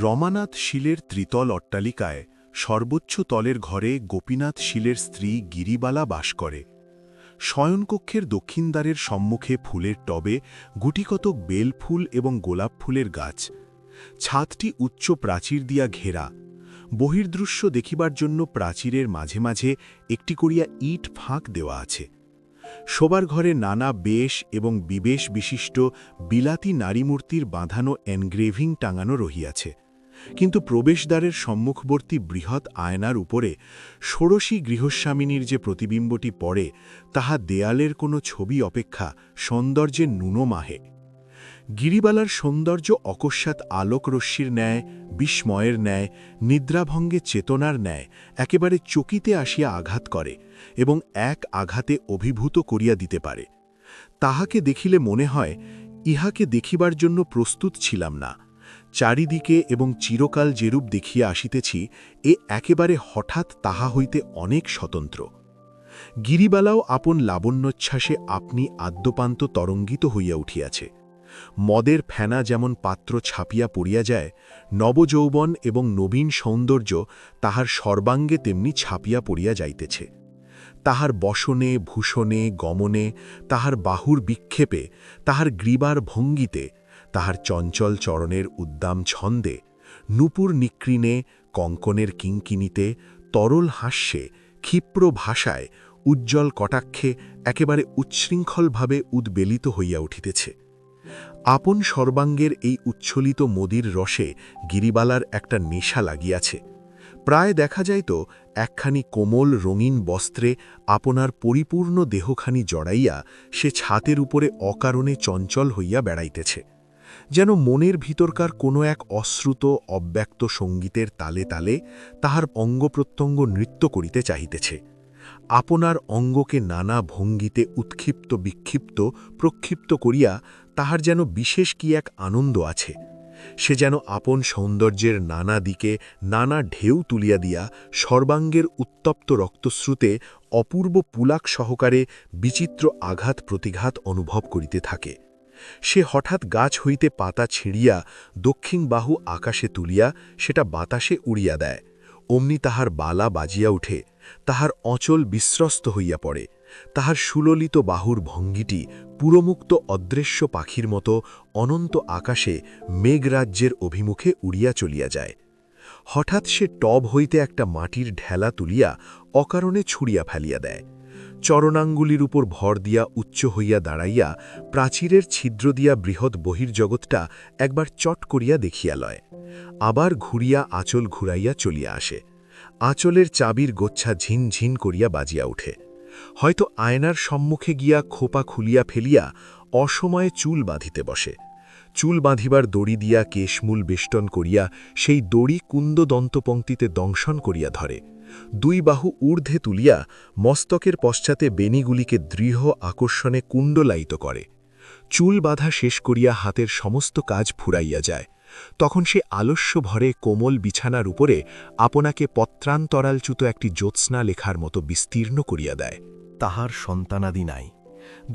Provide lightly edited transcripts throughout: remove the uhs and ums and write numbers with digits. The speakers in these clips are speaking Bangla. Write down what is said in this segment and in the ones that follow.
রমানাথ শীলের ত্রিতল অট্টালিকায় সর্বোচ্চ তলের ঘরে গোপীনাথ শীলের স্ত্রী গিরিবালা বাস করে। শয়নকক্ষের দক্ষিণ দ্বারের সম্মুখে ফুলের টবে গুটিকতক বেলফুল এবং গোলাপ ফুলের গাছ। ছাদটি উচ্চ প্রাচীর দিয়া ঘেরা। বহির্দৃশ্য দেখিবার জন্য প্রাচীরের মাঝে মাঝে একটি করিয়া ইট ফাঁক দেওয়া আছে। শোবার ঘরে নানা বেশ এবং বিবেশ বিশিষ্ট বিলাতি নারীমূর্তির বাঁধানো এনগ্রেভিং টাঙানো রহিয়াছে, কিন্তু প্রবেশদ্বারের সম্মুখবর্তী বৃহৎ আয়নার উপরে ষোড়শী গৃহস্বামিনীর যে প্রতিবিম্বটি পড়ে তাহা দেয়ালের কোনো ছবি অপেক্ষা সৌন্দর্যে ন্যূনমাহে। গিরিবালার সৌন্দর্য অকস্মাৎ আলোকরশ্মির ন্যায়, বিস্ময়ের ন্যায়, নিদ্রাভঙ্গে চেতনার ন্যায় একেবারে চকিতে আসিয়া আঘাত করে এবং এক আঘাতে অভিভূত করিয়া দিতে পারে। তাহাকে দেখিলে মনে হয় ইহাকে দেখিবার জন্য প্রস্তুত ছিলাম না। চারিদিকে এবং চিরকাল যেরূপ দেখিয়া আসিতেছি এ একেবারে হঠাৎ তাহা হইতে অনেক স্বতন্ত্র। গিরিবালাও আপন লাবণ্যোচ্ছ্বাসে আপনি আদ্যপান্ত তরঙ্গিত হইয়া উঠিয়াছে। মদের ফেনা যেমন পাত্র ছাপিয়া পড়িয়া যায়, নবযৌবন এবং নবীন সৌন্দর্য তাহার সর্বাঙ্গে তেমনি ছাপিয়া পড়িয়া যাইতেছে। তাহার বসনে, ভূষণে, গমনে, তাহার বাহুর বিক্ষেপে, তাহার গ্রীবার ভঙ্গিতে, তাহার চঞ্চল চরণের উদ্দাম ছন্দে, নূপুর নিক্রিণে, কঙ্কনের কিঙ্কিনিতে, তরল হাস্যে, ক্ষিপ্র ভাষায়, উজ্জ্বল কটাক্ষে একেবারে উচ্ছৃঙ্খলভাবে উদ্বেলিত হইয়া উঠিতেছে। আপন সর্বাঙ্গের এই উচ্ছ্বলিত মদির রসে গিরিবালার একটা নেশা লাগিয়াছে। প্রায় দেখা যাইত একখানি কোমল রঙিন বস্ত্রে আপনার পরিপূর্ণ দেহখানি জড়াইয়া সে ছাতের উপরে অকারণে চঞ্চল হইয়া বেড়াইতেছে, যেন মনের ভিতরকার কোনো এক অশ্রুত অব্যক্ত সঙ্গীতের তালে তালে তাহার অঙ্গপ্রত্যঙ্গ নৃত্য করিতে চাহিতেছে। আপনার অঙ্গকে নানা ভঙ্গিতে উৎক্ষিপ্ত বিক্ষিপ্ত প্রক্ষিপ্ত করিয়া তাহার যেন বিশেষ কি এক আনন্দ আছে। সে যেন আপন সৌন্দর্যের নানা দিকে নানা ঢেউ তুলিয়া দিয়া সর্বাঙ্গের উত্তপ্ত রক্তস্রুতে অপূর্ব পুলাক সহকারে বিচিত্র আঘাত প্রতিঘাত অনুভব করিতে থাকে। সে হঠাৎ গাছ হইতে পাতা ছিঁড়িয়া দক্ষিণ বাহু আকাশে তুলিয়া সেটা বাতাসে উড়িয়া দেয়। অমনি তাহার বালা বাজিয়া উঠে, তাহার অচল বিস্রস্ত হইয়া পড়ে। তাহার সুললিত বাহুর ভঙ্গিটি পুরমুক্ত অদৃশ্য পাখির মতো অনন্ত আকাশে মেঘরাজ্যের অভিমুখে উড়িয়া চলিয়া যায়। হঠাৎ সে টব হইতে একটা মাটির ঢেলা তুলিয়া অকারণে ছুঁড়িয়া ফেলিয়া দেয়। চরণাঙ্গুলির উপর ভর দিয়া উচ্চ হইয়া দাঁড়াইয়া প্রাচীরের ছিদ্র দিয়া বৃহৎ বহির্জগৎটা একবার চট করিয়া দেখিয়া লয়, আবার ঘুরিয়া আঁচল ঘুরাইয়া চলিয়া আসে। আঁচলের চাবির গোচ্ছা ঝিন ঝিন করিয়া বাজিয়া উঠে। হয়তো আয়নার সম্মুখে গিয়া খোপা খুলিয়া ফেলিয়া অসময়ে চুল বাঁধিতে বসে। চুল বাঁধিবার দড়ি দিয়া কেশমূল বেষ্টন করিয়া সেই দড়ি কুন্দদন্তপঙ্ক্তিতে দংশন করিয়া ধরে। দুই বাহু ঊর্ধ্বে তুলিয়া মস্তকের পশ্চাতে বেণীগুলিকে দৃঢ় আকর্ষণে কুণ্ডলায়িত করে। চুল বাঁধা শেষ করিয়া হাতের সমস্ত কাজ ফুরাইয়া যায়। তখন সে আলস্য ভরে কোমল বিছানার উপরে আপনাকে পত্রান্তরালচ্যুত একটি জ্যোৎস্না লেখার মতো বিস্তীর্ণ করিয়া দেয়। তাহার সন্তানাদি নাই,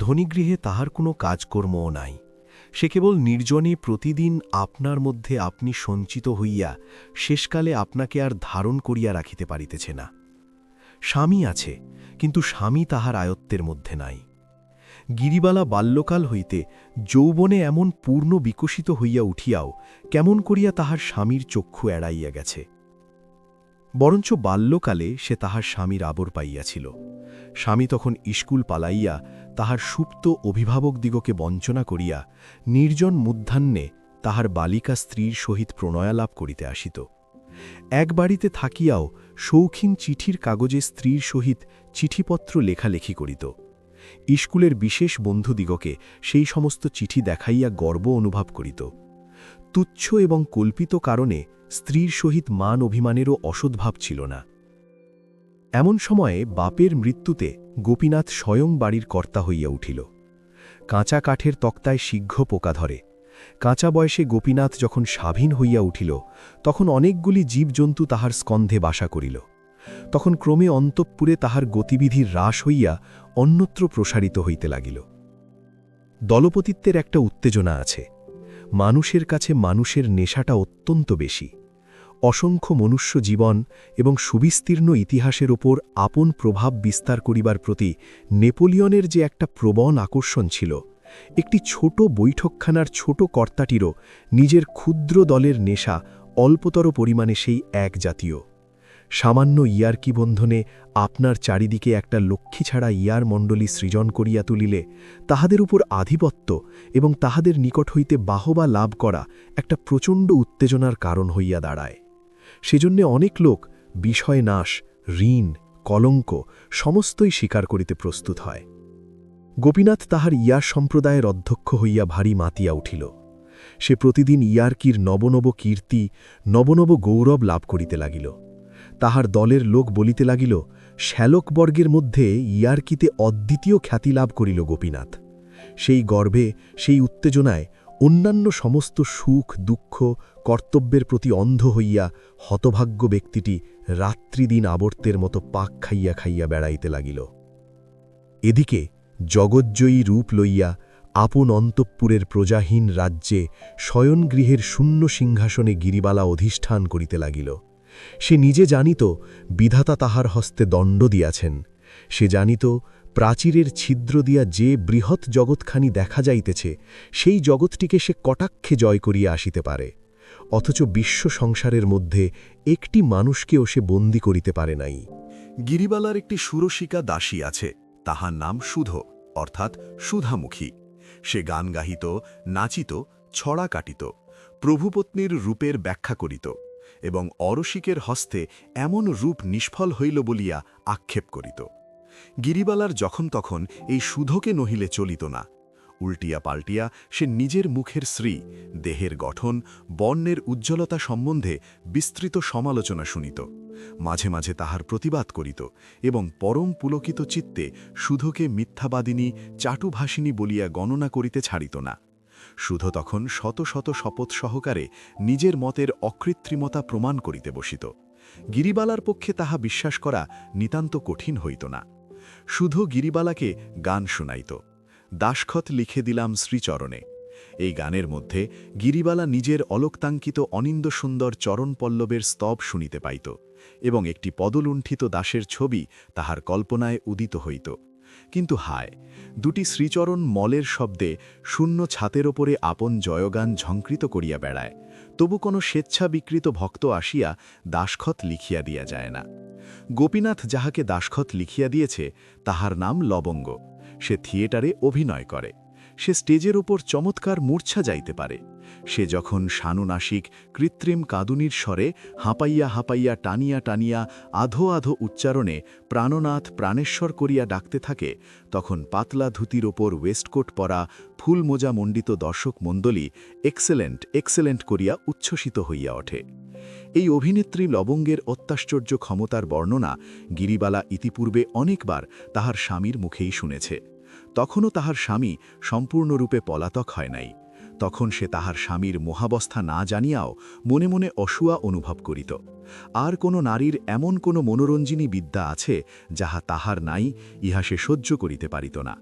ধনীগৃহে তাহার কোনো কাজকর্মও নাই। সে কেবল নির্জনে প্রতিদিন আপনার মধ্যে আপনি সঞ্চিত হইয়া শেষকালে আপনাকে আর ধারণ করিয়া রাখিতে পারিতেছে না। স্বামী আছে, কিন্তু স্বামী তাহার আয়ত্তের মধ্যে নাই। গিরিবালা বাল্যকাল হইতে যৌবনে এমন পূর্ণ বিকশিত হইয়া উঠিয়াও কেমন করিয়া তাহার স্বামীর চক্ষু এড়াইয়া গেছে। বরঞ্চ বাল্যকালে সে তাহার স্বামীর আবর পাইয়াছিল। স্বামী তখন স্কুল পালাইয়া তাহার সুপ্ত অভিভাবকদিগকে বঞ্চনা করিয়া নির্জন মধ্যাহ্নে তাহার বালিকা স্ত্রীর সহিত প্রণয়ালাপ করিতে আসিত। এক বাড়িতে থাকিয়াও শৌখিন চিঠির কাগজে স্ত্রীর সহিত চিঠিপত্র লেখালেখি করিত। স্কুলের বিশেষ বন্ধুদিগকে সেই সমস্ত চিঠি দেখাইয়া গর্ব অনুভব করিত। তুচ্ছ এবং কল্পিত কারণে স্ত্রীর সহিত মান অভিমানেরও অসদ্ভাব ছিল না। এমন সময়ে বাপের মৃত্যুতে গোপীনাথ স্বয়ং বাড়ির কর্তা হইয়া উঠিল। কাঁচা কাঠের তক্তায় শীঘ্র পোকা ধরে। কাঁচা বয়সে গোপীনাথ যখন স্বাধীন হইয়া উঠিল, তখন অনেকগুলি জীবজন্তু তাহার স্কন্ধে বাসা করিল। তখন ক্রমে অন্তঃপুরে তাহার গতিবিধির হ্রাস হইয়া অন্যত্র প্রসারিত হইতে লাগিল। দলপতিত্বের একটা উত্তেজনা আছে। মানুষের কাছে মানুষের নেশাটা অত্যন্ত বেশি। অসংখ্য মনুষ্য জীবন এবং সুবিস্তীর্ণ ইতিহাসের ওপর আপন প্রভাব বিস্তার করিবার প্রতি নেপোলিয়নের যে একটা প্রবণ আকর্ষণ ছিল, একটি ছোট বৈঠকখানার ছোট কর্তাটিরও নিজের ক্ষুদ্র দলের নেশা অল্পতর পরিমাণে সেই এক জাতীয়। সামান্য ইয়ার্কি বন্ধনে আপনার চারিদিকে একটা লক্ষ্মী ছাড়া ইয়ার মণ্ডলী সৃজন করিয়া তুলিলে তাহাদের উপর আধিপত্য এবং তাহাদের নিকট হইতে বাহবা লাভ করা একটা প্রচণ্ড উত্তেজনার কারণ হইয়া দাঁড়ায়। সেজন্য অনেক লোক বিষয় নাশ, ঋণ, কলঙ্ক সমস্তই স্বীকার করিতে প্রস্তুত হয়। গোপীনাথ তাহার ইয়ার সম্প্রদায়ের অধ্যক্ষ হইয়া ভারী মাতিয়া উঠিল। সে প্রতিদিন ইয়ার্কির নবনব কীর্তি, নবনব গৌরব লাভ করিতে লাগিল। তাহার দলের লোক বলিতে লাগিল, শ্যালকবর্গের মধ্যে ইয়ার্কিতে অদ্বিতীয় খ্যাতি লাভ করিল গোপীনাথ। সেই গর্বে, সেই উত্তেজনায় অন্যান্য সমস্ত সুখ দুঃখ কর্তব্যের প্রতি অন্ধ হইয়া হতভাগ্য ব্যক্তিটি রাত্রিদিন আবর্তের মতো পাক খাইয়া খাইয়া বেড়াইতে লাগিল। এদিকে জগজ্জয়ী রূপ লইয়া আপন অন্তঃপুরের প্রজাহীন রাজ্যে শয়নগৃহের শূন্য সিংহাসনে গিরিবালা অধিষ্ঠান করিতে লাগিল। সে নিজে জানিত বিধাতা তাহার হস্তে দণ্ড দিয়াছেন। সে জানিত প্রাচীরের ছিদ্র দিয়া যে বৃহৎ জগৎখানি দেখা যাইতেছে, সেই জগৎটিকে সে কটাক্ষে জয় করিয়া আসিতে পারে। অথচ বিশ্ব সংসারের মধ্যে একটি মানুষকেও সে বন্দী করিতে পারে নাই। গিরিবালার একটি সুরসিকা দাসী আছে, তাহার নাম সুধ, অর্থাৎ সুধামুখী। সে গান গাহিত, নাচিত, ছড়া কাটিত, প্রভুপত্নীর রূপের ব্যাখ্যা করিত এবং অরসিকের হস্তে এমন রূপ নিষ্ফল হইল বলিয়া আক্ষেপ করিত। গিরিবালার যখন তখন এই সুধকে নহিলে চলিত না। উল্টিয়া পাল্টিয়া সে নিজের মুখের শ্রী, দেহের গঠন, বর্ণের উজ্জ্বলতা সম্বন্ধে বিস্তৃত সমালোচনা শুনিত। মাঝে মাঝে তাহার প্রতিবাদ করিত এবং পরম পুলকিত চিত্তে সুধকে মিথ্যাবাদিনী, চাটুভাষিনী বলিয়া গণনা করিতে ছাড়িত না। সুধ তখন শত শত শপথ সহকারে নিজের মতের অকৃত্রিমতা প্রমাণ করিতে বসিত। গিরিবালার পক্ষে তাহা বিশ্বাস করা নিতান্ত কঠিন হইত না। সুধ গিরিবালাকে গান শুনাইত। দাসখত লিখে দিলাম শ্রীচরণে। এই গানের মধ্যে গিরিবালা নিজের অলোকতাঙ্কিত অনিন্দ সুন্দর চরণপল্লবের স্তব শুনিতে পাইত এবং একটি পদলুণ্ঠিত দাসের ছবি তাহার কল্পনায় উদিত হইত। কিন্তু হায়, দুটি শ্রীচরণ মলের শব্দে শূন্য ছাতের ওপরে আপন জয়গান ঝঙ্কৃত করিয়া বেড়ায়, তবু কোনো স্বেচ্ছা বিকৃত ভক্ত আসিয়া দাসখত লিখিয়া দিয়া যায় না। গোপীনাথ যাহাকে দাসখত লিখিয়া দিয়েছে তাহার নাম লবঙ্গ। সে থিয়েটারে অভিনয় করে। সে স্টেজের ওপর চমৎকার মূর্ছা যাইতে পারে। সে যখন শানুনাসিক কৃত্রিম কাঁদুনির স্বরে হাঁপাইয়া হাঁপাইয়া টানিয়া টানিয়া আধো আধো উচ্চারণে প্রাণনাথ প্রাণেশ্বর করিয়া ডাকতে থাকে, তখন পাতলা ধুতির ওপর ওয়েস্টকোট পরা ফুল মোজা মণ্ডিত দর্শক মণ্ডলী এক্সেলেন্ট এক্সেলেন্ট করিয়া উচ্ছ্বসিত হইয়া ওঠে। এই অভিনেত্রী লবঙ্গের অত্যাশ্চর্য ক্ষমতার বর্ণনা গিরিবালা ইতিপূর্বে অনেকবার তাহার স্বামীর মুখেই শুনেছে। তখনও তাহার স্বামী সম্পূর্ণরূপে পলাতক হয় নাই। তখন সে তাহার স্বামীর মোহাবস্থা না জানিয়াও মনে মনে অসুয়া অনুভব করিত। আর কোনো নারীর এমন কোনো মনোরঞ্জিনী বিদ্যা আছে যাহা তাহার নাই, ইহা সে সহ্য করিতে পারিত না।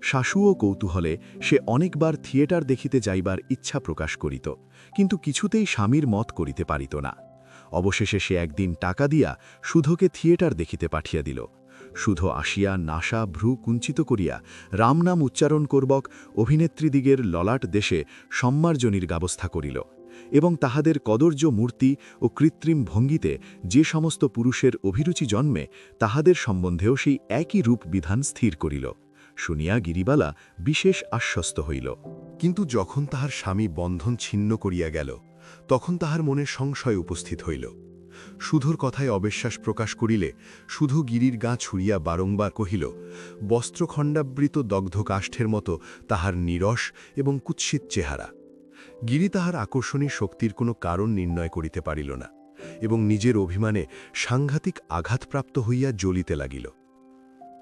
শাশু ও কৌতূহলে সে অনেকবার থিয়েটার দেখিতে যাইবার ইচ্ছা প্রকাশ করিত, কিন্তু কিছুতেই স্বামীর মত করিতে পারিত না। অবশেষে সে একদিন টাকা দিয়া সুধকে থিয়েটার দেখিতে পাঠিয়া দিল। সুধ আসিয়া নাসা ভ্রু কুঞ্চিত করিয়া রামনাম উচ্চারণ করবক অভিনেত্রীদিগের ললাট দেশে সম্মার্জনীর ব্যবস্থা করিল এবং তাহাদের কদর্য মূর্তি ও কৃত্রিম ভঙ্গিতে যে সমস্ত পুরুষের অভিরুচি জন্মে তাহাদের সম্বন্ধেও সেই একই রূপ বিধান স্থির করিল। শুনিয়া গিরিবালা বিশেষ আশ্বস্ত হইল। কিন্তু যখন তাহার স্বামী বন্ধন ছিন্ন করিয়া গেল, তখন তাহার মনে সংশয় উপস্থিত হইল। সুধুর কথায় অবিশ্বাস প্রকাশ করিলে শুধু গিরির গা ছুঁড়িয়া বারংবার কহিল, বস্ত্রখণ্ডাবৃত দগ্ধ কাষ্ঠের মতো তাহার নীরস এবং কুৎসিত চেহারা। গিরি তাহার আকর্ষণী শক্তির কোনো কারণ নির্ণয় করিতে পারিল না এবং নিজের অভিমানে সাংঘাতিক আঘাতপ্রাপ্ত হইয়া জ্বলিতে লাগিল।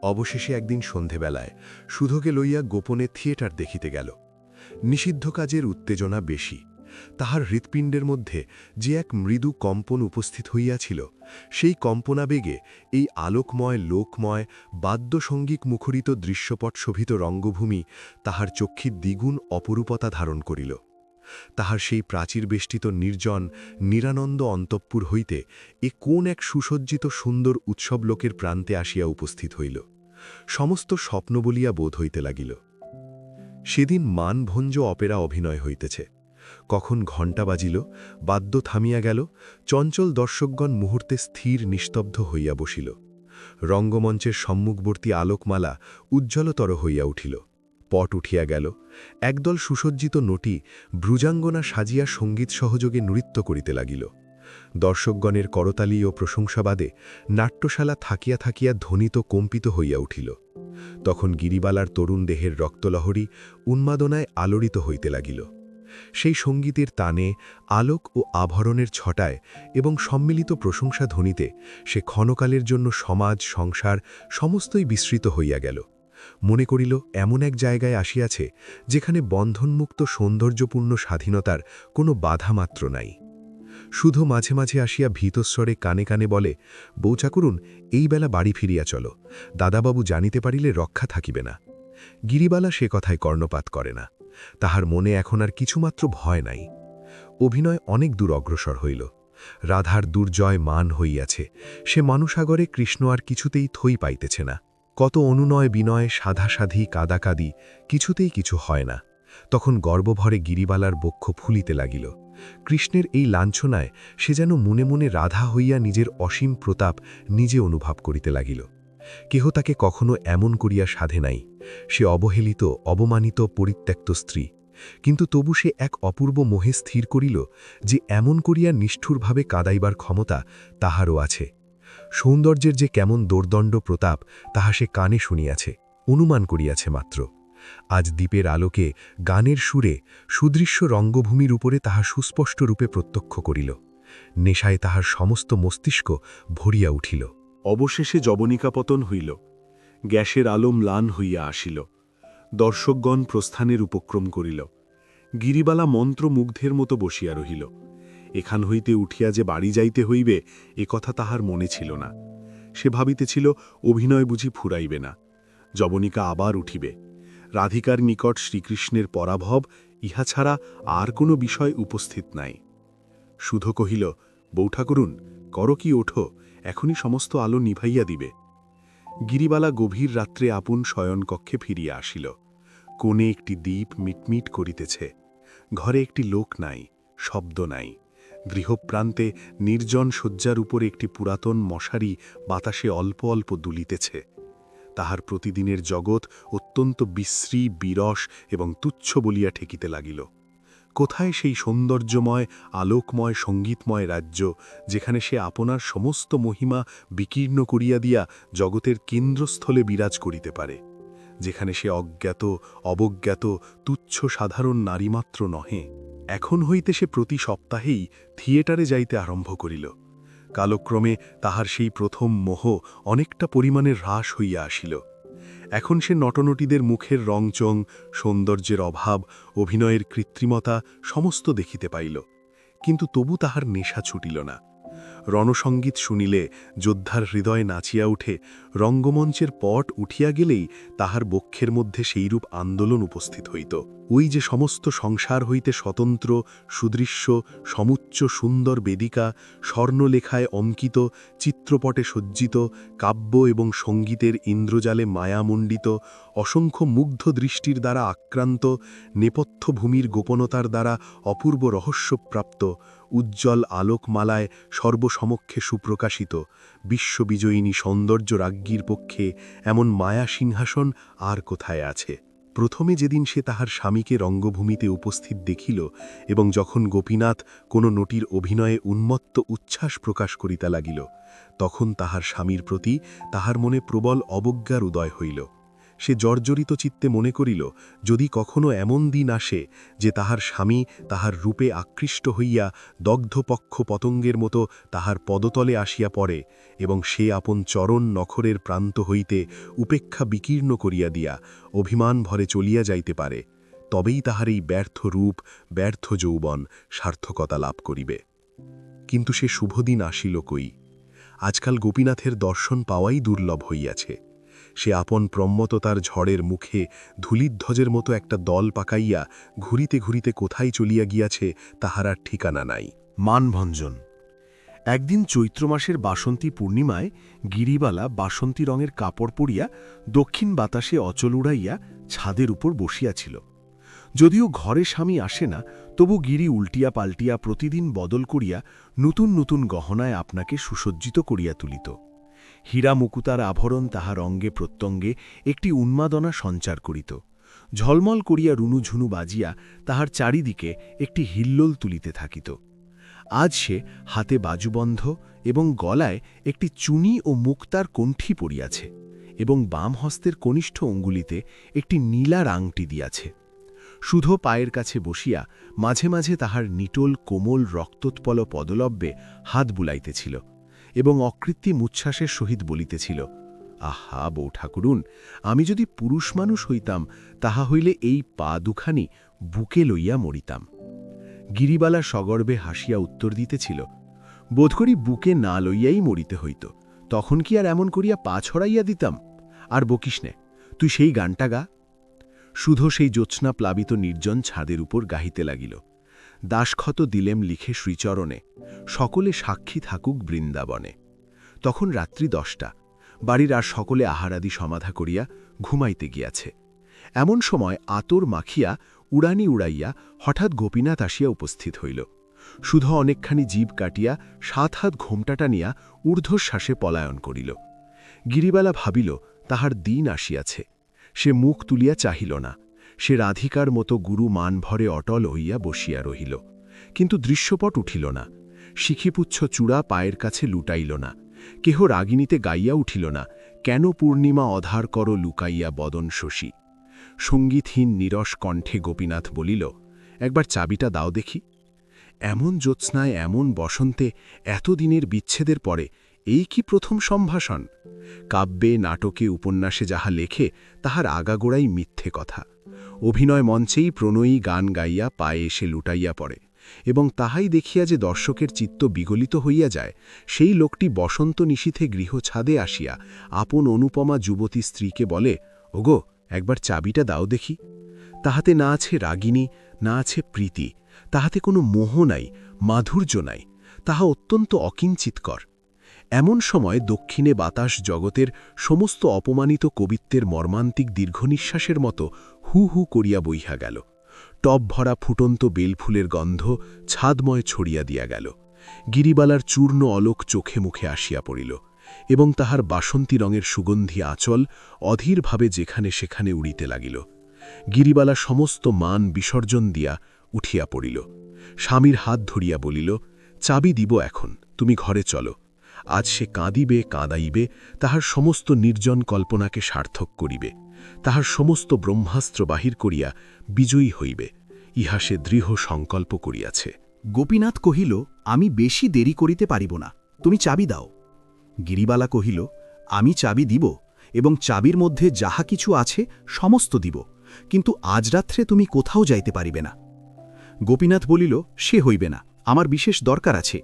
অবশেষে একদিন সন্ধেবেলায় সুধকে লইয়া গোপনে থিয়েটার দেখিতে গেল। নিষিদ্ধ কাজের উত্তেজনা বেশি। তাহার হৃৎপিণ্ডের মধ্যে যে এক মৃদু কম্পন উপস্থিত হইয়াছিল, সেই কম্পনাবেগে এই আলোকময় লোকময় বাদ্যসঙ্গীক মুখরিত দৃশ্যপট শোভিত রঙ্গভূমি তাহার চক্ষে দ্বিগুণ অপরূপতা ধারণ করিল। তাহার সেই প্রাচীর বেষ্টিত নির্জন নিরানন্দ অন্তঃপুর হইতে এ কোন এক সুসজ্জিত সুন্দর উৎসব লোকের প্রান্তে আসিয়া উপস্থিত হইল। সমস্ত স্বপ্ন বলিয়া বোধ হইতে লাগিল। সেদিন মানভঞ্জ অপেরা অভিনয় হইতেছে। কখন ঘণ্টা বাজিল, বাদ্য থামিয়া গেল, চঞ্চল দর্শকগণ মুহূর্তে স্থির নিস্তব্ধ হইয়া বসিল। রঙ্গমঞ্চের সম্মুখবর্তী আলোকমালা উজ্জ্বলতর হইয়া উঠিল। পট উঠিয়া গেল। একদল সুসজ্জিত নটি ভ্রুজাঙ্গনা সাজিয়া সঙ্গীত সহযোগে নৃত্য করিতে লাগিল। দর্শকগণের করতালি ও প্রশংসাবাদে নাট্যশালা থাকিয়া থাকিয়া ধ্বনিত কম্পিত হইয়া উঠিল। তখন গিরিবালার তরুণ দেহের রক্তলহরী উন্মাদনায় আলোড়িত হইতে লাগিল। সেই সঙ্গীতের তানে, আলোক ও আভরণের ছটায় এবং সম্মিলিত প্রশংসা ধ্বনিতে সে ক্ষণকালের জন্য সমাজ, সংসার সমস্তই বিস্মৃত হইয়া গেল। মনে করিল এমন এক জায়গায় আসিয়াছে যেখানে বন্ধনমুক্ত সৌন্দর্যপূর্ণ স্বাধীনতার কোনো বাধা মাত্র নাই। শুধু মাঝে মাঝে আসিয়া ভীতস্বরে কানে কানে বলে, বৌচাকরুন, এই বেলা বাড়ি ফিরিয়া চলো, দাদাবাবু জানিতে পারিলে রক্ষা থাকিবে না। গিরিবালা সে কথায় কর্ণপাত করে না। তাহার মনে এখন আর কিছুমাত্র ভয় নাই। অভিনয় অনেক দূর অগ্রসর হইল। রাধার দুর্জয় মান হইয়াছে। সে মানুষাগরে কৃষ্ণ আর কিছুতেই থই পাইতেছে না। কত অনুনয় বিনয়, সাধাসাধি, কাদাকাদি, কিছুতেই কিছু হয় না। তখন গর্বভরে গিরিবালার বক্ষ ফুলিতে লাগিল। কৃষ্ণের এই লাঞ্ছনায় সে যেন মনে মনে রাধা হইয়া নিজের অসীম প্রতাপ নিজে অনুভব করিতে লাগিল। কেহ তাকে কখনো এমন করিয়া সাধে নাই। সে অবহেলিত, অবমানিত, পরিত্যক্ত স্ত্রী। কিন্তু তবু সে এক অপূর্ব মোহে স্থির করিল যে এমন করিয়া নিষ্ঠুরভাবে কাদাইবার ক্ষমতা তাহারও আছে। সৌন্দর্যের যে কেমন দোর্দণ্ড প্রতাপ তাহা সে কানে শুনিয়াছে, অনুমান করিয়াছে মাত্র। আজ দ্বীপের আলোকে, গানের সুরে, সুদৃশ্য রঙ্গভূমির উপরে তাহা সুস্পষ্ট রূপে প্রত্যক্ষ করিল। নেশায় তাহার সমস্ত মস্তিষ্ক ভরিয়া উঠিল। অবশেষে যবনিকাপতন হইল। গ্যাসের আলো ম্লান হইয়া আসিল। দর্শকগণ প্রস্থানের উপক্রম করিল। গিরিবালা মন্ত্রমুগ্ধের মতো বসিয়া রহিল। এখান হইতে উঠিয়া যে বাড়ি যাইতে হইবে এ কথা তাহার মনে ছিল না। সে ভাবিতেছিল অভিনয় বুঝি ফুরাইবে না, যবনিকা আবার উঠিবে। রাধিকার নিকট শ্রীকৃষ্ণের পরাভব ইহা ছাড়া আর কোনো বিষয় উপস্থিত নাই। শুধু কহিল, বৌঠাকরুন, করো কি ওঠো, এখনই সমস্ত আলো নিভাইয়া দিবে। গিরিবালা গভীর রাত্রে আপন শয়নকক্ষে ফিরিয়া আসিল। কোণে একটি দ্বীপ মিটমিট করিতেছে। ঘরে একটি লোক নাই, শব্দ নাই। গৃহপ্রান্তে নির্জন শয্যার উপরে একটি পুরাতন মশারি বাতাসে অল্প অল্প দুলিতেছে। তাহার প্রতিদিনের জগৎ অত্যন্ত বিশ্রী, বিরস এবং তুচ্ছ বলিয়া ঠেকিতে লাগিল। কোথায় সেই সৌন্দর্যময়, আলোকময়, সঙ্গীতময় রাজ্য যেখানে সে আপনার সমস্ত মহিমা বিকীর্ণ করিয়া দিয়া জগতের কেন্দ্রস্থলে বিরাজ করিতে পারে, যেখানে সে অজ্ঞাত, অবজ্ঞাত, তুচ্ছ সাধারণ নারীমাত্র নহে। এখন হইতে সে প্রতি সপ্তাহেই থিয়েটারে যাইতে আরম্ভ করিল। কালক্রমে তাহার সেই প্রথম মোহ অনেকটা পরিমাণে হ্রাস হইয়া আসিল। এখন সে নটনটীদের মুখের রংচং, সৌন্দর্যের অভাব, অভিনয়ের কৃত্রিমতা সমস্ত দেখিতে পাইল। কিন্তু তবু তাহার নেশা ছুটিল না। রণসঙ্গীত শুনিলে যোদ্ধার হৃদয় নাচিয়া উঠে। রঙ্গমঞ্চের পট উঠিয়া গেলেই তাহার বক্ষের মধ্যে সেইরূপ আন্দোলন উপস্থিত হইত। ওই যে সমস্ত সংসার হইতে স্বতন্ত্র, সুদৃশ্য, সমুচ্চ সুন্দর বেদিকা, স্বর্ণলেখায় অঙ্কিত, চিত্রপটে সজ্জিত, কাব্য এবং সঙ্গীতের ইন্দ্রজালে মায়ামণ্ডিত, অসংখ্য মুগ্ধ দৃষ্টির দ্বারা আক্রান্ত, নেপথ্যভূমির গোপনতার দ্বারা অপূর্ব রহস্যপ্রাপ্ত, উজ্জ্বল আলোকমালায় সর্বসমক্ষে সুপ্রকাশিত, বিশ্ববিজয়িনী সৌন্দর্য রাজ্ঞীর পক্ষে এমন মায়া সিংহাসন আর কোথায় আছে? প্রথমে যেদিন সে তাহার স্বামীকে রঙ্গভূমিতে উপস্থিত দেখিল এবং যখন গোপীনাথ কোনো নটির অভিনয়ে উন্মত্ত উচ্ছ্বাস প্রকাশ করিতে লাগিল, তখন তাহার স্বামীর প্রতি তাহার মনে প্রবল অবজ্ঞার উদয় হইল। সে জর্জরিত চিত্তে মনে করিল, যদি কখনো এমন দিন আসে যে তাহার স্বামী তাহার রূপে আকৃষ্ট হইয়া দগ্ধপক্ষ পতঙ্গের মতো তাহার পদতলে আসিয়া পড়ে এবং সে আপন চরণ নখরের প্রান্ত হইতে উপেক্ষা বিকীর্ণ করিয়া দিয়া অভিমান ভরে চলিয়া যাইতে পারে, তবেই তাহার এই ব্যর্থ রূপ, ব্যর্থ যৌবন সার্থকতা লাভ করিবে। কিন্তু সে শুভদিন আসিল কই? আজকাল গোপীনাথের দর্শন পাওয়াই দুর্লভ হইয়াছে। সে আপন প্রম্মততার ঝড়ের মুখে ধূলিধ্বজের মতো একটা দল পাকাইয়া ঘুরিতে ঘুরিতে কোথায় চলিয়া গিয়াছে তাহার আর ঠিকানা নাই। মানভঞ্জন। একদিন চৈত্র মাসের বাসন্তী পূর্ণিমায় গিরিবালা বাসন্তী রঙের কাপড় পরিয়া দক্ষিণ বাতাসে অচল উড়াইয়া ছাদের উপর বসিয়াছিল। যদিও ঘরে স্বামী আসে না, তবু গিরি উল্টিয়া পাল্টিয়া প্রতিদিন বদল করিয়া নতুন নতুন গহনায় আপনাকে সুসজ্জিত করিয়া তুলিত। হীরা মুকুতার আভরণ তাহার অঙ্গে প্রত্যঙ্গে একটি উন্মাদনা সঞ্চার করিত। ঝলমল করিয়া রুনুঝুনু বাজিয়া তাহার চারিদিকে একটি হিল্লোল তুলিতে থাকিত। আজ সে হাতে বাজুবন্ধ এবং গলায় একটি চুনি ও মুক্তার কণ্ঠি পরিয়াছে এবং বাম হস্তের কনিষ্ঠ অঙ্গুলিতে একটি নীলার আংটি দিয়াছে। সুধো পায়ের কাছে বসিয়া মাঝে মাঝে তাহার নিটোল কোমল রক্তোৎপল পদলব্যে হাত বুলাইতেছিল এবং অকৃত্রিম উচ্ছ্বাসের সহিত বলিতেছিল, আহা বউ ঠাকুরুন, আমি যদি পুরুষ মানুষ হইতাম তাহা হইলে এই পা দুখানি বুকে লইয়া মরিতাম। গিরিবালা সগর্বে হাসিয়া উত্তর দিতেছিল, বোধ করি বুকে না লইয়াই মরিতে হইত, তখন কি আর এমন করিয়া পা ছড়াইয়া দিতাম? আর বকিস নে, তুই সেই গানটা গা। শুধু সেই জ্যোৎস্না প্লাবিত নির্জন ছাদের উপর গাহিতে লাগিল, দাসক্ষত দিলেম লিখে শ্রীচরণে, সকলে সাক্ষী থাকুক বৃন্দাবনে। তখন রাত্রি 10টা, বাড়ির আর সকলে আহারাদি সমাধা করিয়া ঘুমাইতে গিয়াছে। এমন সময় আতর মাখিয়া উড়ানি উড়াইয়া হঠাৎ গোপীনাথ আসিয়া উপস্থিত হইল। শুধু অনেকখানি জীব কাটিয়া 7 হাত ঘোমটা টানিয়া ঊর্ধ্বশ্বাসে পলায়ন করিল। গিরিবালা ভাবিল তাহার দিন আসিয়াছে। সে মুখ তুলিয়া চাহিল না। সে রাধিকার মতো গুরু মানভরে অটল হইয়া বসিয়া রহিল, কিন্তু দৃশ্যপট উঠিল না। শিখিপুচ্ছ চূড়া পায়ের কাছে লুটাইল না। কেহ রাগিনীতে গাইয়া উঠিল না, কেন পূর্ণিমা অধার কর লুকাইয়া বদন শশী। সঙ্গীতহীন নিরস কণ্ঠে গোপীনাথ বলিল, একবার চাবিটা দাও দেখি। এমন জ্যোৎস্নায় এমন বসন্তে এতদিনের বিচ্ছেদের পরে এই কি প্রথম সম্ভাষণ? কাব্যে নাটকে উপন্যাসে যাহা লেখে তাহার আগাগোড়াই মিথ্যে কথা। অভিনয় মঞ্চেই প্রণয়ী গান গাইয়া পায়ে এসে লুটাইয়া পড়ে এবং তাহাই দেখিয়া যে দর্শকের চিত্ত বিগলিত হইয়া যায়, সেই লোকটি বসন্ত নিশীথে গৃহছাদে আসিয়া আপন অনুপমা যুবতী স্ত্রীকে বলে, ওগো একবার চাবিটা দাও দেখি। তাহাতে না আছে রাগিনী, না আছে প্রীতি, তাহাতে কোনো মোহ নাই, মাধুর্য নাই, তাহা অত্যন্ত অকিঞ্চিতকর। এমন সময় দক্ষিণে বাতাস জগতের সমস্ত অপমানিত কবিত্বের মর্মান্তিক দীর্ঘনিশ্বাসের মতো হু হু করিয়া বইহা গেল। টব ভরা ফুটন্ত বেলফুলের গন্ধ ছাদময় ছড়িয়া দিয়া গেল। গিরিবালার চূর্ণ অলোক চোখে মুখে আসিয়া পড়িল এবং তাহার বাসন্তী রঙের সুগন্ধি আঁচল অধীরভাবে যেখানে সেখানে উড়িতে লাগিল। গিরিবালা সমস্ত মান বিসর্জন দিয়া উঠিয়া পড়িল। স্বামীর হাত ধরিয়া বলিল, চাবি দিব এখন, তুমি ঘরে চলো। আজ সে কাঁদিবে কাঁদাইবে, তাহার সমস্ত নির্জন কল্পনাকে সার্থক করিবে, তাহার সমস্ত ব্রহ্মাস্ত্র বাহির করিয়া বিজয়ী হইবে, ইহা সে দৃঢ় সংকল্প করিয়াছে। গোপীনাথ কহিল, আমি বেশি দেরি করিতে পারিব না, তুমি চাবি দাও। গিরিবালা কহিল, আমি চাবি দিব এবং চাবির মধ্যে যাহা কিছু আছে সমস্ত দিব, কিন্তু আজ রাত্রে তুমি কোথাও যাইতে পারিবে না। গোপীনাথ বলিল, সে হইবে না, আমার বিশেষ দরকার আছে।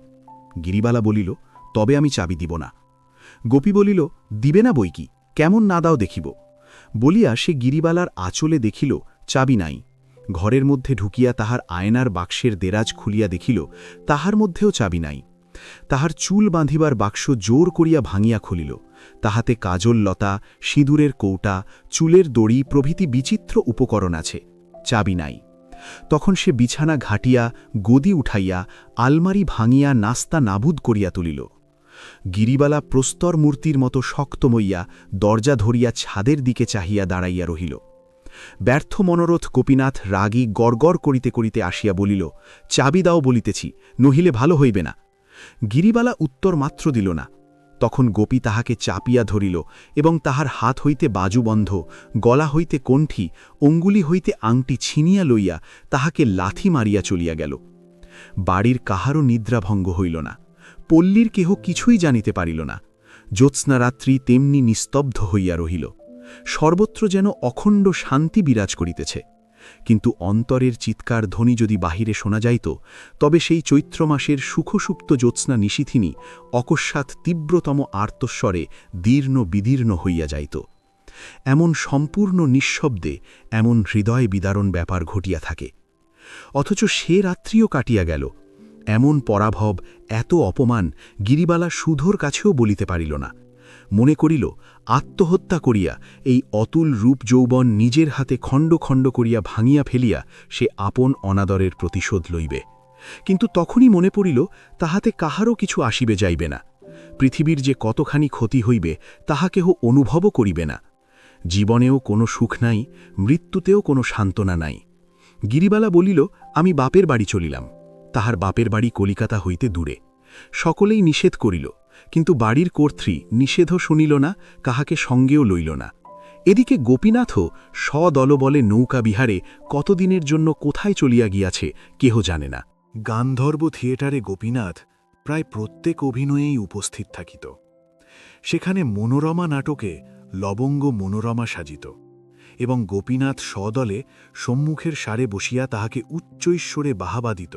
গিরিবালা বলিল, তবে আমি চাবি দিব না। গোপী বলিল, দিবে না বই কি, কেমন না দাও দেখিব। বলিয়া সে গিরিবালার আঁচলে দেখিল চাবি নাই। ঘরের মধ্যে ঢুকিয়া তাহার আয়নার বাক্সের দেরাজ খুলিয়া দেখিল তাহার মধ্যেও চাবি নাই। তাহার চুল বাঁধিবার বাক্স জোর করিয়া ভাঙিয়া খুলিল, তাহাতে কাজল লতা, সিঁদুরের কৌটা, চুলের দড়ি প্রভৃতি বিচিত্র উপকরণ আছে, চাবি নাই। তখন সে বিছানা ঘাটিয়া গদি উঠাইয়া আলমারি ভাঙিয়া নাস্তা নাবুদ করিয়া তুলিল। গিরিবালা প্রস্তর মূর্তির মতো শক্ত মইয়া দরজা ধরিয়া ছাদের দিকে চাহিয়া দাঁড়াইয়া রহিল। ব্যর্থ মনোরথ গোপীনাথ রাগী গড়গড় করিতে করিতে আসিয়া বলিল, চাবি দাও বলিতেছি, নহিলে ভালো হইবে না। গিরিবালা উত্তর মাত্র দিল না। তখন গোপী তাহাকে চাপিয়া ধরিল এবং তাহার হাত হইতে বাজুবন্ধ, গলা হইতে কণ্ঠি, অঙ্গুলি হইতে আংটি ছিনিয়া লইয়া তাহাকে লাথি মারিয়া চলিয়া গেল। বাড়ির কাহারও নিদ্রাভঙ্গ হইল না। পল্লীর কেহ কিছুই জানিতে পারিল না। জ্যোৎস্নারাত্রি তেমনি নিস্তব্ধ হইয়া রহিল। সর্বত্র যেন অখণ্ড শান্তি বিরাজ করিতেছে। কিন্তু অন্তরের চিৎকার ধ্বনি যদি বাহিরে শোনা যাইত, তবে সেই চৈত্র মাসের সুখসুপ্ত জ্যোৎস্না নিশীথিনী অকস্মাৎ তীব্রতম আর্তস্বরে দীর্ণ বিদীর্ণ হইয়া যাইত। এমন সম্পূর্ণ নিঃশব্দে এমন হৃদয় বিদারণ ব্যাপার ঘটিয়া থাকে। অথচ সে রাত্রিও কাটিয়া গেল। এমন পরাভব, এত অপমান গিরিবালা সুধোর কাছেও বলিতে পারিল না। মনে করিল আত্মহত্যা করিয়া এই অতুল রূপ যৌবন নিজের হাতে খণ্ড খণ্ড করিয়া ভাঙিয়া ফেলিয়া সে আপন অনাদরের প্রতিশোধ লইবে। কিন্তু তখনই মনে পড়িল তাহাতে কাহারও কিছু আসিবে যাইবে না। পৃথিবীর যে কতখানি ক্ষতি হইবে তাহা কেহ অনুভবও করিবে না। জীবনেও কোনো সুখ নাই, মৃত্যুতেও কোনো সান্ত্বনা নাই। গিরিবালা বলিল, আমি বাপের বাড়ি চলিলাম। তাহার বাপের বাড়ি কলিকাতা হইতে দূরে। সকলেই নিষেধ করিল, কিন্তু বাড়ির কর্ত্রী নিষেধও শুনিল না, কাহাকে সঙ্গেও লইল না। এদিকে গোপীনাথও সদলবলে নৌকা বিহারে কতদিনের জন্য কোথায় চলিয়া গিয়াছে কেহ জানে না। গান্ধর্ব থিয়েটারে গোপীনাথ প্রায় প্রত্যেক অভিনয়েই উপস্থিত থাকিত। সেখানে মনোরমা নাটকে লবঙ্গ মনোরমা সাজিত, এবং গোপীনাথ সদলে সম্মুখের সারে বসিয়া তাহাকে উচ্চৈশ্বরে বাহাবা দিত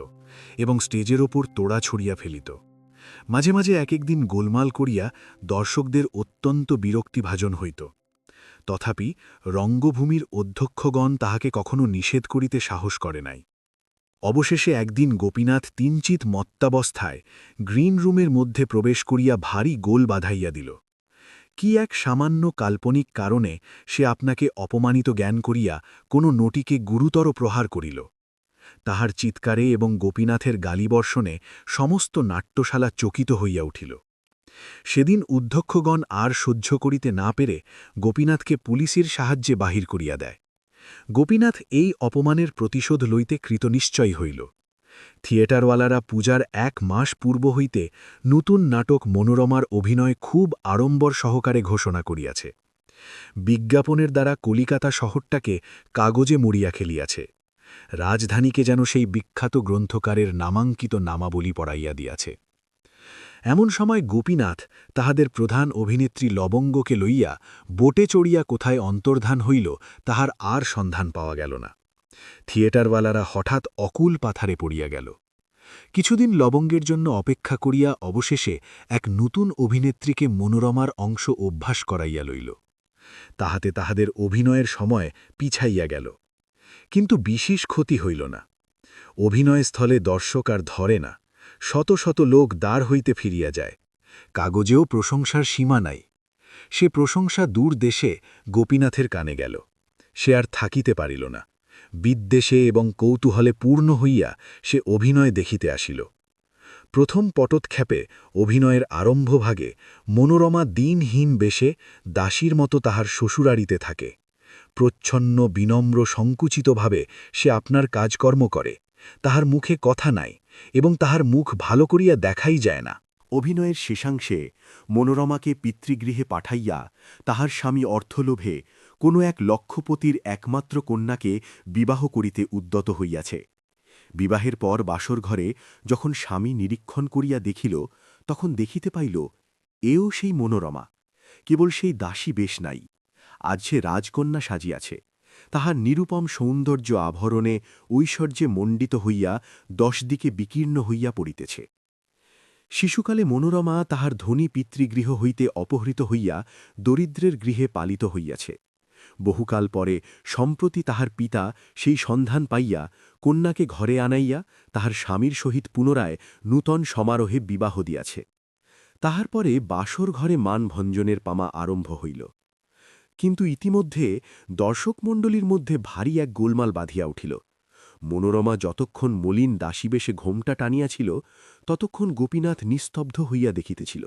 এবং স্টেজের ওপর তোড়া ছড়িয়া ফেলিত। মাঝে মাঝে এক একদিন গোলমাল করিয়া দর্শকদের অত্যন্ত বিরক্তিভাজন হইত। তথাপি রঙ্গভূমির অধ্যক্ষগণ তাহাকে কখনো নিষেধ করিতে সাহস করে নাই। অবশেষে একদিন গোপীনাথ তিনচিত মত্তাবস্থায় গ্রিন রুমের মধ্যে প্রবেশ করিয়া ভারী গোল বাঁধাইয়া দিল। কি এক সামান্য কাল্পনিক কারণে সে আপনাকে অপমানিত জ্ঞান করিয়া কোনো নটিকে গুরুতর প্রহার করিল। তাহার চিৎকারে এবং গোপীনাথের গালিবর্ষণে সমস্ত নাট্যশালা চকিত হইয়া উঠিল। সেদিন অধ্যক্ষগণ আর সহ্য করিতে না পেরে গোপীনাথকে পুলিশের সাহায্যে বাহির করিয়া দেয়। গোপীনাথ এই অপমানের প্রতিশোধ লইতে কৃতনিশ্চয় হইল। থিয়েটারওয়ালারা পূজার 1 মাস পূর্ব হইতে নূতন নাটক মনোরমার অভিনয় খুব আড়ম্বর সহকারে ঘোষণা করিয়াছে। বিজ্ঞাপনের দ্বারা কলিকাতা শহরটাকে কাগজে মুড়িয়া খেলিয়াছে। রাজধানীকে যেন সেই বিখ্যাত গ্রন্থকারের নামাঙ্কিত নামাবলী পড়াইয়া দিয়াছে। এমন সময় গোপীনাথ তাহাদের প্রধান অভিনেত্রী লবঙ্গকে লইয়া বোটে চড়িয়া কোথায় অন্তর্ধান হইল তাহার আর সন্ধান পাওয়া গেল না। থিয়েটারওয়ালারা হঠাৎ অকুল পাথারে পড়িয়া গেল। কিছুদিন লবঙ্গের জন্য অপেক্ষা করিয়া অবশেষে এক নূতন অভিনেত্রীকে মনোরমার অংশ অভ্যাস করাইয়া লইল। তাহাতে তাহাদের অভিনয়ের সময় পিছাইয়া গেল, কিন্তু বিশেষ ক্ষতি হইল না। অভিনয়স্থলে দর্শক আর ধরে না, শত শত লোক দ্বার হইতে ফিরিয়া যায়। কাগজেও প্রশংসার সীমা নাই। সে প্রশংসা দূর দেশে গোপীনাথের কানে গেল। সে আর থাকিতে পারিল না। বিদ্বেষে এবং কৌতূহলে পূর্ণ হইয়া সে অভিনয় দেখিতে আসিল। প্রথম পটৎক্ষেপে অভিনয়ের আরম্ভভাগে মনোরমা দিনহীন বেশে দাসীর মতো তাহার শ্বশুরাড়িতে থাকে। প্রচ্ছন্ন বিনম্র সংকুচিতভাবে সে আপনার কাজকর্ম করে। তাহার মুখে কথা নাই এবং তাহার মুখ ভালো করিয়া দেখাই যায় না। অভিনয়ের শেষাংশে মনোরমাকে পিতৃগৃহে পাঠাইয়া তাহার স্বামী অর্থলোভে কোনো এক লক্ষপতির একমাত্র কন্যাকে বিবাহ করিতে উদ্যত হইয়াছে। বিবাহের পর বাসর ঘরে যখন স্বামী নিরীক্ষণ করিয়া দেখিল, তখন দেখিতে পাইল এও সেই মনোরমা, কেবল সেই দাসী বেশ নাই। আজ সে রাজকন্যা সাজিয়াছে। তাহার নিরুপম সৌন্দর্য আভরণে ঐশ্বর্যে মণ্ডিত হইয়া 10 দিকে বিকীর্ণ হইয়া পড়িতেছে। শিশুকালে মনোরমা তাহার ধনী পিতৃগৃহ হইতে অপহৃত হইয়া দরিদ্রের গৃহে পালিত হইয়াছে। বহুকাল পরে সম্প্রতি তাহার পিতা সেই সন্ধান পাইয়া কন্যাকে ঘরে আনাইয়া তাহার স্বামীর সহিত পুনরায় নূতন সমারোহে বিবাহ দিয়াছে। তাহার পরে বাসর ঘরে মানভঞ্জনের পামা আরম্ভ হইল। কিন্তু ইতিমধ্যে দর্শকমণ্ডলীর মধ্যে ভারী এক গোলমাল বাঁধিয়া উঠিল। মনোরমা যতক্ষণ মলিন দাসীবেশে ঘোমটা টানিয়াছিল, ততক্ষণ গোপীনাথ নিস্তব্ধ হইয়া দেখিতেছিল।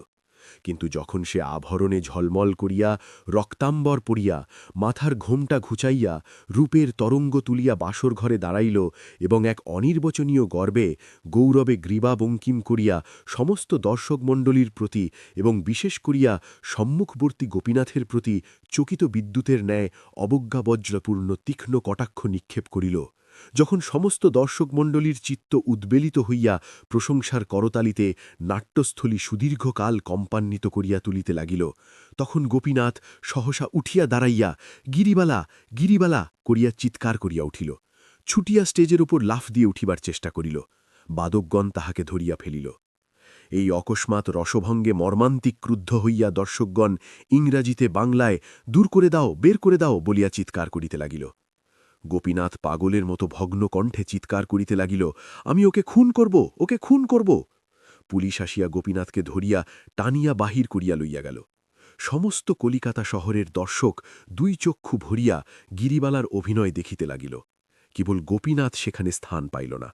কিন্তু যখন সে আভরণে ঝলমল করিয়া রক্তাম্বর পড়িয়া মাথার ঘোমটা ঘুচাইয়া রূপের তরঙ্গ তুলিয়া বাসর ঘরে দাঁড়াইল এবং এক অনির্বচনীয় গর্বে গৌরবে গ্রীবা বঙ্কিম করিয়া সমস্ত দর্শকমণ্ডলীর প্রতি এবং বিশেষ করিয়া সম্মুখবর্তী গোপীনাথের প্রতি চকিত বিদ্যুতের ন্যায় অবজ্ঞাবজ্রপূর্ণ তীক্ষ্ণ কটাক্ষ নিক্ষেপ করিল, যখন সমস্ত দর্শকমণ্ডলীর চিত্ত উদ্বেলিত হইয়া প্রশংসার করতালিতে নাট্যস্থলী সুদীর্ঘকাল কম্পান্বিত করিয়া তুলিতে লাগিল, তখন গোপীনাথ সহসা উঠিয়া দাঁড়াইয়া গিরিবালা গিরিবালা করিয়া চিৎকার করিয়া উঠিল। ছুটিয়া স্টেজের উপর লাফ দিয়ে উঠিবার চেষ্টা করিল। বাদকগণ তাহাকে ধরিয়া ফেলিল। এই অকস্মাৎ রসভঙ্গে মর্মান্তিক ক্রুদ্ধ হইয়া দর্শকগণ ইংরাজিতে বাংলায় দূর করে দাও, বের করে দাও বলিয়া চিৎকার করিতে লাগিল। গোপীনাথ পাগলের মতো ভগ্ন কণ্ঠে চিৎকার করিতে লাগিল, আমি ওকে খুন করব, ওকে খুন করব। পুলিশ আসিয়া গোপীনাথকে ধরিয়া টানিয়া বাহির করিয়া লইয়া গেল। সমস্ত কলিকাতা শহরের দর্শক দুই চক্ষু ভরিয়া গিরিবালার অভিনয় দেখিতে লাগিল। কেবল গোপীনাথ সেখানে স্থান পাইল না।